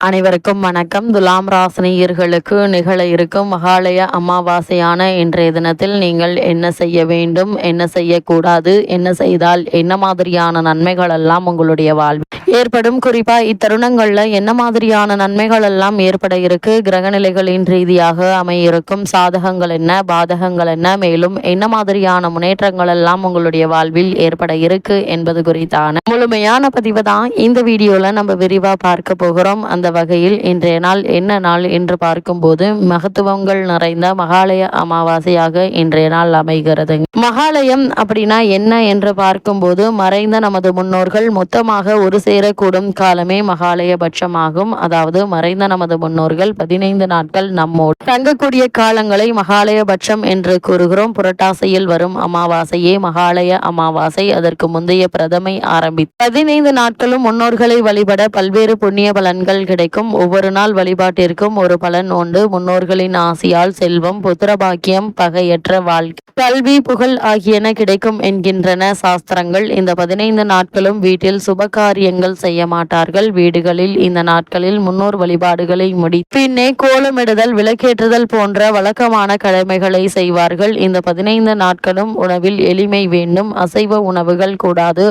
அனைவருக்கும் வணக்கம். துலாம் ராசினியர்களுக்கு நிகழ இருக்கும் மகாலய அமாவாசையான இன்றைய தினத்தில் நீங்கள் என்ன செய்ய வேண்டும், என்ன செய்யக்கூடாது, என்ன செய்தால் என்ன மாதிரியான நன்மைகள் எல்லாம் உங்களுடைய வாழ்வில் ஏற்படும், குறிப்பா இத்தருணங்கள்ல என்ன மாதிரியான நன்மைகள் எல்லாம் ஏற்பட இருக்கு, கிரகநிலைகளின் ரீதியாக அமையிருக்கும் சாதகங்கள் என்ன, பாதகங்கள் என்ன, மேலும் என்ன மாதிரியான முன்னேற்றங்கள் எல்லாம் உங்களுடைய வாழ்வில் ஏற்பட இருக்கு என்பது குறித்தான முழுமையான பதிவு தான் இந்த வீடியோல நம்ம விரிவா பார்க்க போகிறோம். அந்த வகையில் இன்றைய நாள் என்ன நாள் என்று பார்க்கும்போது மகத்துவங்கள் நிறைந்த மகாலய அமாவாசையாக இன்றைய நாள் அமைகிறது. மகாலயம் அப்படின்னா என்ன என்று பார்க்கும்போது மறைந்த நமது முன்னோர்கள் மொத்தமாக ஒரு சேரக்கூடும் காலமே மகாலய பட்சமாகும். அதாவது மறைந்த நமது முன்னோர்கள் 15 நாட்கள் நம்மோடு தங்கக்கூடிய காலங்களை மகாலய பட்சம் என்று கூறுகிறோம். புரட்டாசியில் வரும் அமாவாசையே மகாலய அமாவாசை. அதற்கு முந்தைய பிரதமை ஆரம்பித்து 15 நாட்களும் முன்னோர்களை வழிபட பல்வேறு புண்ணிய பலன்கள் கிடைக்கும். ஒவ்வொரு நாள் வழிபாட்டிற்கும் ஒரு பலன் உண்டு. முன்னோர்களின் ஆசியால் செல்வம், புத்திரபாக்கியம், பகையற்ற வாழ்க்கை, கல்வி, புகழ் ஆகியன கிடைக்கும் என்கின்றன சாஸ்திரங்கள். இந்த 15 நாட்களும் வீட்டில் சுப காரியங்கள் செய்ய மாட்டார்கள். வீடுகளில் இந்த நாட்களில் முன்னோர் வழிபாடுகளை முடி பின்னே கோலமிடுதல், விளக்கேற்றுதல் போன்ற வழக்கமான கடமைகளை செய்வார்கள். இந்த 15 நாட்களும் உணவில் எளிமை வேண்டும். அசைவ உணவுகள் கூடாது.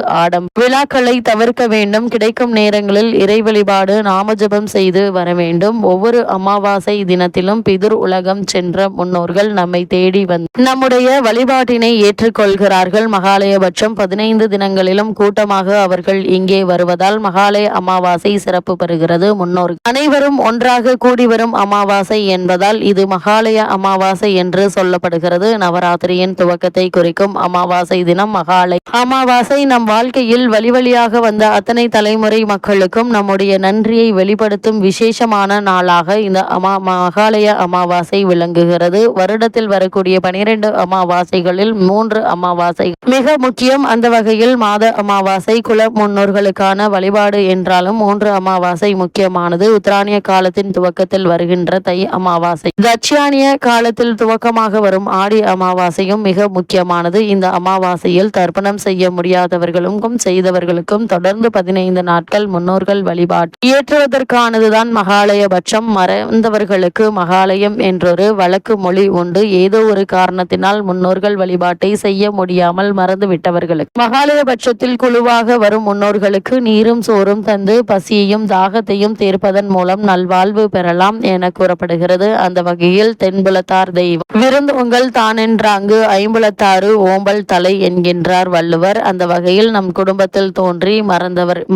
விழாக்களை தவிர்க்க வேண்டும். கிடைக்கும் நேரங்களில் இறை வழிபாடு, நாமஜபம் செய்து வர வேண்டும். ஒவ்வொரு அமாவாசை தினத்திலும் பிதுர் உலகம் சென்ற முன்னோர்கள் நம்மை தேடி வந்து நம்முடைய வழிபாட்டினை ஏற்றுக்கொள்கிறார்கள். மகாலயபட்சம் 15 தினங்களிலும் கூட்டமாக அவர்கள் இங்கே வருவதால் மகாலய அமாவாசை சிறப்பு பெறுகிறது. முன்னோர்கள் அனைவரும் ஒன்றாக கூடி வரும் அமாவாசை என்பதால் இது மகாலய அமாவாசை என்று சொல்லப்படுகிறது. நவராத்திரியின் துவக்கத்தை குறிக்கும் அமாவாசை தினம் மகாலய அமாவாசை. நம் வாழ்க்கையில் வழி வழியாக வந்த அத்தனை தலைமுறை மக்களுக்கும் நம்முடைய நன்றியை வெளிப்படுத்தும் விசேஷமான நாளாக இந்த மகாலய அமாவாசை விளங்குகிறது. வருடத்தில் வரக்கூடிய 12 அமாவாசைகளில் 3 அமாவாசை மிக முக்கியம். அந்த வகையில் மாத அமாவாசை குல முன்னோர்களுக்கான வழிபாடு என்றாலும் 3 அமாவாசை முக்கியமானது. உத்தராணிய காலத்தின் துவக்கத்தில் வருகின்ற தை அமாவாசை, தட்சியானிய காலத்தில் துவக்கமாக வரும் ஆடி அமாவாசையும் மிக முக்கியமானது. இந்த அமாவாசையில் தர்ப்பணம் செய்ய முடியாதவர்களுக்கும் செய்தவர்களுக்கும் தொடர்ந்து 15 நாட்கள் முன்னோர்கள் வழிபாடு ஏற்றுவதற்கானதுதான் மகாலய பட்சம். மறைந்தவர்களுக்கு மகாலயம் என்றொரு வழக்கு மொழி உண்டு. ஏதோ ஒரு காரணத்தினால் முன்னோர்கள் வழிபாட்டை செய்ய முடியாமல் மறந்து விட்டவர்களுக்கு மகாலய பட்சத்தில் குழுவாக வரும் முன்னோர்களுக்கு நீரும் சோறும் தந்து பசியையும் தாகத்தையும் தீர்ப்பதன் மூலம் நல்வாழ்வு பெறலாம் என கூறப்படுகிறது. அந்த வகையில் தென்புலத்தார் தெய்வம் விருந்தோங்கள் தானென்றாங்கு ஐம்புலத்தாறு ஓம்பல் தலை என்கின்றார் வள்ளுவர். அந்த வகையில் நம் குடும்பத்தில் தோன்றி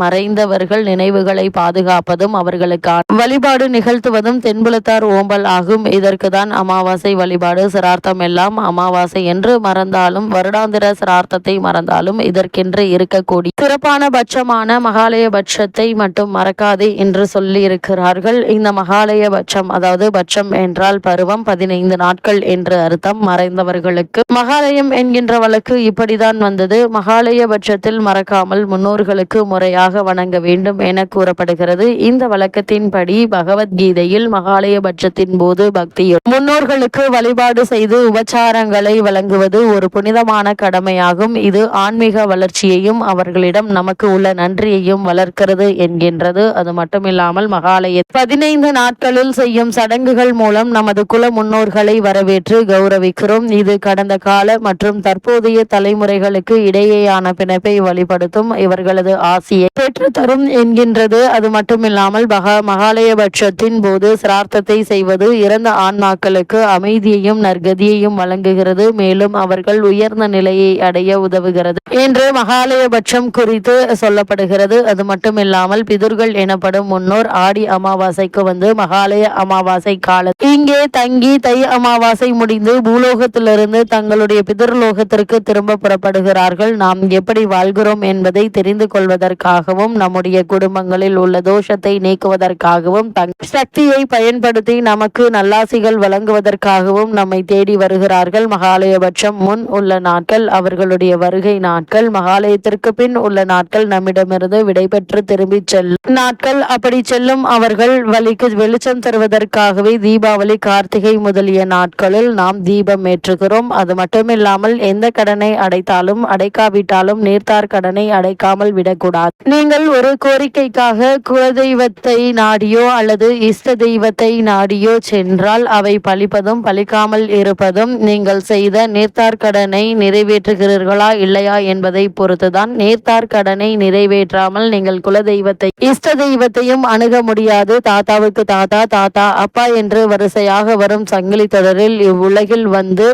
மறைந்தவர்கள் நினைவுகளை பாதுகாப்பதும் அவர்களுக்கான வழிபாடு நிகழ்த்துவதும் தென்புலத்தார் ஓம்பல் ஆகும். இதற்கு தான் அமாவாசை வழிபாடு. சிரார்த்தம் எல்லாம் அமாவாசை என்று மறந்தாலும், வருடாந்திர சிரார்த்தத்தை மறந்தாலும் இதற்கென்று இருக்கக்கூடிய சிறப்பான பட்சமான மகாலய பட்சத்தை மட்டும் மறக்காதே என்று சொல்லி இருக்கிறார்கள். இந்த மகாலய பட்சம், அதாவது பட்சம் என்றால் பருவம், 15 நாட்கள் என்று அர்த்தம். மறைந்தவர்களுக்கு மகாலயம் என்கின்ற வழக்கு இப்படிதான் வந்தது. மகாலய பட்சத்தில் மறக்காமல் முன்னோர்களுக்கு முறையாக வணங்க வேண்டும் என கூறப்படுகிறது. இந்த வழக்கத்தின்படி பகவத்கீதையில் மகாலய பட்சத்தின் போது பக்தியுடன் முன்னோர்களுக்கு வழிபாடு செய்து உபச்சாரங்களை வழங்குவது ஒரு புனிதமான கடமையாகும். இது ஆன்மீக வளர்ச்சியையும் அவர்களிடம் நமக்கு உள்ள நன்றியையும் வளர்க்கிறது என்கின்றது. அது மட்டுமில்லாமல் மகாலய 15 நாட்களில் செய்யும் சடங்குகள் மூலம் நமது குல முன்னோர்களை வரவேற்று கௌரவிக்கிறோம். இது கடந்த கால மற்றும் தற்போதைய தலைமுறைகளுக்கு இடையேயான பிணைப்பை வழிபடுத்தும், இவர்களது ஆசியை பெற்றுத்தரும் என்கின்றது. அது மட்டுமில்லாமல் மகாலய பட்சத்தின் போது சிரார்த்தத்தை செய்வது இறந்த ஆன்மாக்களுக்கு அமைதியையும் நற்கதியையும் வழங்குகிறது. மேலும் அவர்கள் உயர்ந்த நிலையை அடைய உதவுகிறது என்று மகாலய பட்சம் குறித்து சொல்லப்படுகிறது. அது மட்டுமில்லாமல் பிதுர்கள் எனப்படும் முன்னோர் ஆடி அமாவாசைக்கு வந்து மகாலய அமாவாசை கால இங்கே தங்கி தை அமாவாசை முடிந்து பூலோகத்திலிருந்து தங்களுடைய பிதர்லோகத்திற்கு திரும்ப புறப்படுகிறார்கள். நாம் எப்படி வாழ்கிறோம் என்பதை தெரிந்து கொள்வதற்காகவும் நம்முடைய குடும்பங்களில் உள்ள தோஷத்தை நீக்குவதற்காகவும் சக்தியை பயன்படுத்தி நமக்கு நல்லாசிகள் வழங்குவதற்காகவும் நம்மை தேடி வருகிறார்கள். மகாலயபட்சம் முன் உள்ள நாட்கள் அவர்களுடைய வருகை நாட்கள், மகாலயத்திற்கு பின் உள்ள நாட்கள் நம்மிடமிருந்து விடைபெற்று திரும்பி செல்லும் நாட்கள். அப்படி செல்லும் அவர்கள் வழிக்கு வெளிச்சம் தருவதற்காகவே தீபாவளி, கார்த்திகை முதலிய நாட்களில் நாம் தீபம் ஏற்றுகிறோம். அது மட்டுமில்லாமல் எந்த கடனை அடைத்தாலும் அடைக்காவிட்டாலும் நீர்த்தார் கடனை அடைக்காமல் விடக்கூடாது. நீங்கள் ஒரு கோரிக்கைக்காக குலதெய்வத்தை நாடியோ அல்லது இஷ்ட தெய்வத்தை நாடியோ சென்றால் அவை பலிப்பதும் பலிக்காமல் இருப்பதும் நீங்கள் செய்த நீர்த்தார் கடனை நிறைவேற்றுகிறீர்களா இல்லையா என்பதை பொறுத்துதான். நீர்த்தார் கடனை நிறைவேற்றாமல் நீங்கள் குலதெய்வத்தை இஷ்ட தெய்வத்தையும் அணுக முடியாது. தாத்தாவுக்கு தாத்தா, தாத்தா அப்பா என்று வரிசையாக வரும் சங்கிலி தொடரில் இவ்வுலகில் வந்து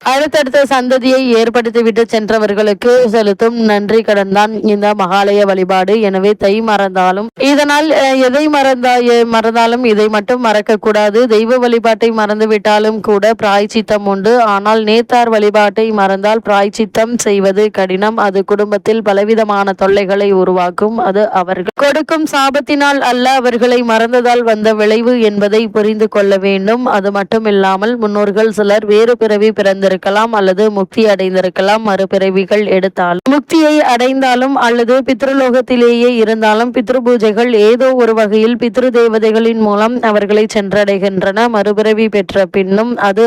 அடுத்தடுத்த சந்ததியை ஏற்படுத்திவிட்டு சென்றவர்களுக்கு செலுத்தும் நன்றி கடன் தான் இந்த மகாலய வழிபாடு. எனவே தை மறந்தாலும் இதனால் எதை மறந்தாலும் இதை மட்டும் மறக்க கூடாது. தெய்வ வழிபாட்டை மறந்துவிட்டாலும் கூட பிராய்ச்சித்தம் உண்டு. ஆனால் நேர்த்தார் வழிபாட்டை மறந்தால் பிராய்ச்சித்தம் செய்வது கடினம். அது குடும்பத்தில் பலவிதமான தொல்லைகளை உருவாக்கும். அது அவர்கள் கொடுக்கும் சாபத்தினால் அல்ல, அவர்களை மறந்ததால் வந்த விளைவு என்பதை புரிந்து கொள்ள வேண்டும். அது மட்டுமில்லாமல் முன்னோர்கள் சிலர் வேறு பிறவி பிறந்திருக்கலாம் அல்லது முக்தி அடைந்திருக்கலாம். மறுபிறவிகள் எடுத்தாலும் முக்தியை அடைந்தாலும் அல்லது பித்ருலோகத்திலேயே இருந்தாலும் பித்ரு பூஜைகள் ஏதோ ஒரு வகையில் பித்ரு தேவதைகளின் மூலம் அவர்களை சென்றடைகின்றன. மறுபிறவி பெற்ற பின்னும் அது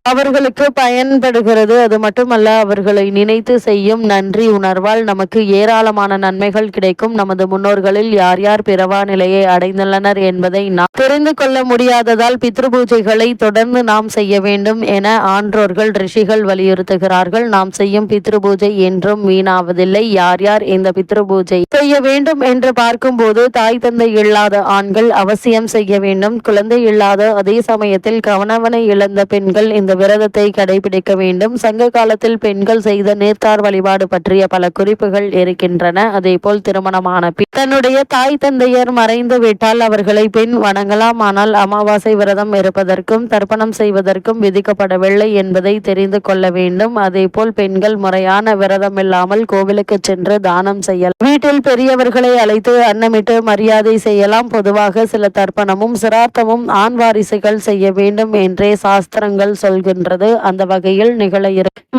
அவர்களுக்கு பயன்படுகிறது. அது மட்டுமல்ல, அவர்களை நினைத்து செய்யும் நன்றி உணர்வால் நமக்கு ஏராளமான நன்மைகள் கிடைக்கும். நமது முன்னோர்களில் யார் யார் பிறவா நிலையை அடைந்துள்ளனர் என்பதை நாம் தெரிந்து கொள்ள முடியாததால் பித்ரு பூஜைகளை தொடர்ந்து நாம் செய்ய வேண்டும் என ஆன்றோர்கள் ரிஷிகள் வலியுறுத்துகிறார்கள். நாம் செய்யும் பித்ரு பூஜை என்றும் வீணாவதில்லை. யார் யார் இந்த பித்ரு பூஜை செய்ய வேண்டும் என்று பார்க்கும்போது தாய் தந்தை இல்லாத ஆண்கள் அவசியம் செய்ய வேண்டும். குழந்தை இல்லாத அதே சமயத்தில் கணவனை இழந்த பெண்கள் இந்த விரதத்தை கடைபிடிக்க வேண்டும். சங்க காலத்தில் பெண்கள் செய்த நீர்த்தார் வழிபாடு பற்றிய பல குறிப்புகள் இருக்கின்றன. அதேபோல் திருமணமான பின் தன்னுடைய தாய் தந்தையர் மறைந்து விட்டால் அவர்களை பெண் வணங்கலாம். ஆனால் அமாவாசை விரதம் இருப்பதற்கும் தர்ப்பணம் செய்வதற்கும் விதிக்கப்படவில்லை என்பதை தெரிந்து கொள்ள வேண்டும். அதேபோல் பெண்கள் முறையான விரதம் இல்லாமல் கோவிலுக்கு சென்று தானம் செய்யலாம். வீட்டில் பெரியவர்களை அழைத்து அன்னமிட்டு மரியாதை செய்யலாம். பொதுவாக சில தர்ப்பணமும் சிரார்த்தமும் ஆண் வாரிசுகள் செய்ய வேண்டும் என்றே சாஸ்திரங்கள் சொல்கின்றது. அந்த வகையில் நிகழ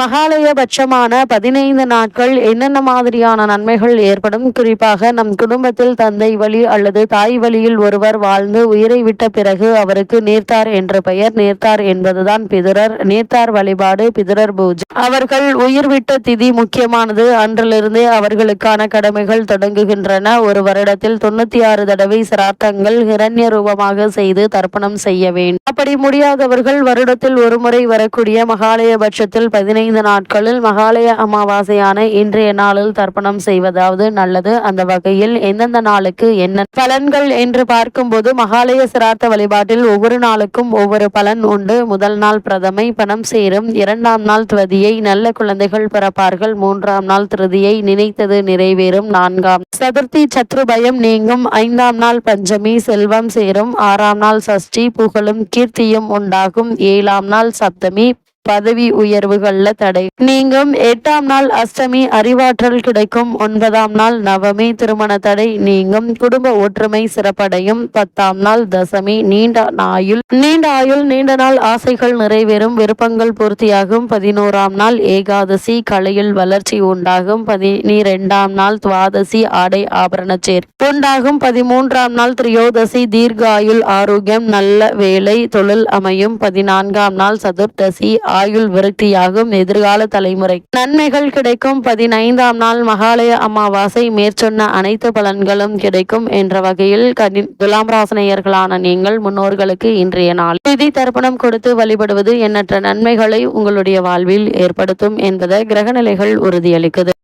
மகாலய பட்சமான 15 நாட்கள் என்னென்ன மாதிரியான நன்மைகள் ஏற்படும்? குறிப்பாக நம் குடும்பத்தில் தந்தை வழி அல்லது தாய் வழியில் ஒருவர் வாழ்ந்து உயிரை விட்ட பிறகு அவருக்கு நீர்த்தார் என்ற பெயர். நீர்த்தார் என்பதுதான் பிதுரர். நீர்த்தார் வழிபாடு பிதுரர் பூஜை. அவர்கள் உயிர் விட்ட திதி முக்கியமானது. அன்றிலிருந்தே அவர்களுக்கான கடமைகள் தொடங்குகின்றன. ஒரு வருடத்தில் 96 தடவை சிரார்த்தங்கள் ஹிரண்ய ரூபமாக செய்து தர்ப்பணம் செய்ய வேண்டும். அப்படி முடியாதவர்கள் வருடத்தில் ஒரு முறை வரக்கூடிய மகாலய பட்சத்தில் 15 நாட்களில் மகாலய அமாவாசையான இன்றைய நாளில் தர்ப்பணம் செய்வதாவது நல்லது. அந்த வகையில் எந்தெந்த நாளுக்கு என்ன பலன்கள் என்று பார்க்கும்போது மகாலய சிரார்த்த வழிபாட்டில் ஒவ்வொரு நாளுக்கும் ஒவ்வொரு பலன் உண்டு. முதல் நாள் பிரதமை, பணம் சேரும். 2ஆம் நாள் துவதியை, நல்ல குழந்தைகள் பிறப்பார்கள். 3ஆம் நாள் திருதியை, நினைத்தது நிறைவேறும். 4ஆம் சதுர்த்தி, சத்ரு பயம் நீங்கும். 5ஆம் நாள் பஞ்சமி, செல்வம் சேரும். 6ஆம் நாள் சஷ்டி, புகழும் கீர்த்தியும் உண்டாகும். 7ஆம் நாள் சப்தமி, பதவி உயர்வுகள்ல தடை நீங்கும். 8ஆம் நாள் அஷ்டமி, அறிவாற்றல் கிடைக்கும். 9ஆம் நாள் நவமி, திருமண தடை நீங்கும். குடும்ப ஒற்றுமை சிறப்படையும். 10ஆம் நாள் தசமி, நீண்ட ஆயுள், நீண்ட நாள் ஆசைகள் நிறைவேறும், விருப்பங்கள் பூர்த்தியாகும். 11ஆம் நாள் ஏகாதசி, கலையில் வளர்ச்சி உண்டாகும். 12ஆம் நாள் துவாதசி, ஆடை ஆபரண சேர் உண்டாகும். 13ஆம் நாள் திரியோதசி, தீர்காயுள், ஆரோக்கியம், நல்ல வேலை தொழில் அமையும். 14ஆம் நாள் சதுர்தசி, ஆயுள் விருத்தியாகும். எதிர்கால தலைமுறை நன்மைகள் கிடைக்கும். 15ஆம் நாள் மகாலய அமாவாசை, மேற்சொன்ன அனைத்து பலன்களும் கிடைக்கும் என்ற வகையில் துலாம் ராசினியர்களான நீங்கள் முன்னோர்களுக்கு இன்றைய நாள் திதி தர்ப்பணம் கொடுத்து வழிபடுவது எண்ணற்ற நன்மைகளை உங்களுடைய வாழ்வில் ஏற்படுத்தும் என்பதை கிரகநிலைகள் உறுதியளிக்குது.